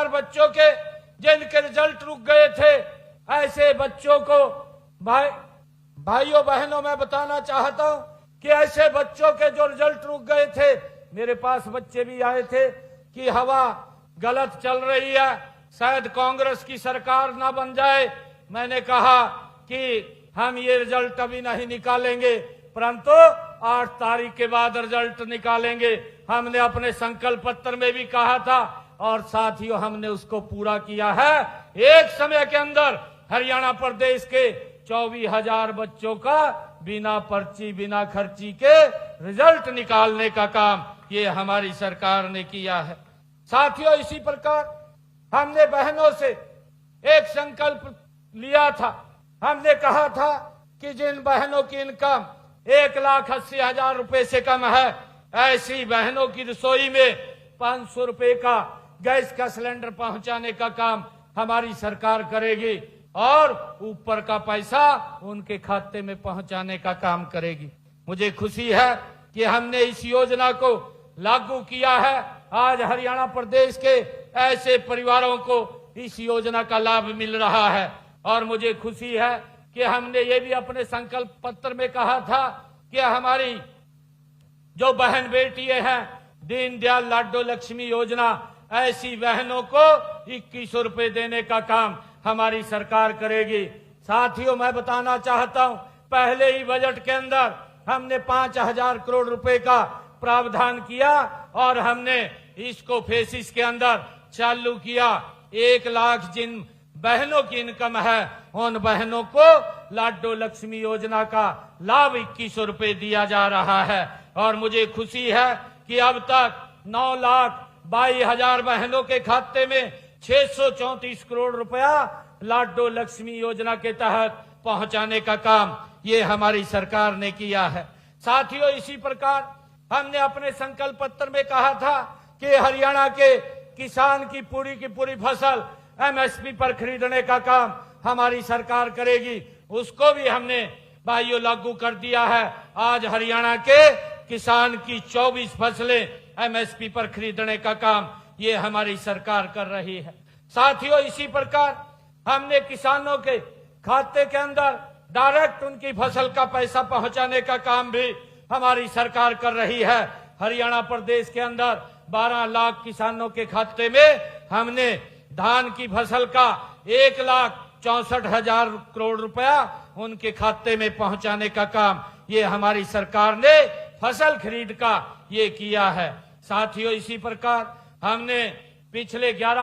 हजार बच्चों के जिनके रिजल्ट रुक गए थे, ऐसे बच्चों को भाइयों बहनों मैं बताना चाहता हूं कि ऐसे बच्चों के जो रिजल्ट रुक गए थे, मेरे पास बच्चे भी आए थे कि हवा गलत चल रही है, शायद कांग्रेस की सरकार ना बन जाए। मैंने कहा कि हम ये रिजल्ट अभी नहीं निकालेंगे, परंतु 8 तारीख के बाद रिजल्ट निकालेंगे। हमने अपने संकल्प पत्र में भी कहा था और साथियों हमने उसको पूरा किया है। एक समय के अंदर हरियाणा प्रदेश के 24,000 बच्चों का बिना पर्ची बिना खर्ची के रिजल्ट निकालने का काम ये हमारी सरकार ने किया है। साथियों, इसी प्रकार हमने बहनों से एक संकल्प लिया था। हमने कहा था कि जिन बहनों की इनकम 1,80,000 रुपए से कम है, ऐसी बहनों की रसोई में 500 रुपए का गैस का सिलेंडर पहुंचाने का काम हमारी सरकार करेगी और ऊपर का पैसा उनके खाते में पहुंचाने का काम करेगी। मुझे खुशी है कि हमने इस योजना को लागू किया है। आज हरियाणा प्रदेश के ऐसे परिवारों को इस योजना का लाभ मिल रहा है और मुझे खुशी है कि हमने ये भी अपने संकल्प पत्र में कहा था कि हमारी जो बहन बेटियां हैं, दीनदयाल लाडो लक्ष्मी योजना, ऐसी बहनों को 2100 रुपए देने का काम हमारी सरकार करेगी। साथियों, मैं बताना चाहता हूं, पहले ही बजट के अंदर हमने 5,000 करोड़ रुपए का प्रावधान किया और हमने इसको फेसिस के अंदर चालू किया। 1 लाख जिन बहनों की इनकम है, उन बहनों को लाडो लक्ष्मी योजना का लाभ 2100 रुपए दिया जा रहा है और मुझे खुशी है कि अब तक 9,22,000 बहनों के खाते में 634 करोड़ रुपया लाडो लक्ष्मी योजना के तहत पहुंचाने का काम ये हमारी सरकार ने किया है। साथियों, इसी प्रकार हमने अपने संकल्प पत्र में कहा था कि हरियाणा के किसान की पूरी फसल एमएसपी पर खरीदने का काम हमारी सरकार करेगी। उसको भी हमने भाइयों लागू कर दिया है। आज हरियाणा के किसान की 24 फसलें एमएसपी पर खरीदने का काम ये हमारी सरकार कर रही है। साथियों, इसी प्रकार हमने किसानों के खाते के अंदर डायरेक्ट उनकी फसल का पैसा पहुंचाने का काम भी हमारी सरकार कर रही है। हरियाणा प्रदेश के अंदर 12 लाख किसानों के खाते में हमने धान की फसल का 1,64,000 करोड़ रुपया उनके खाते में पहुंचाने का काम ये हमारी सरकार ने फसल खरीद का ये किया है। साथियों, इसी प्रकार हमने पिछले 11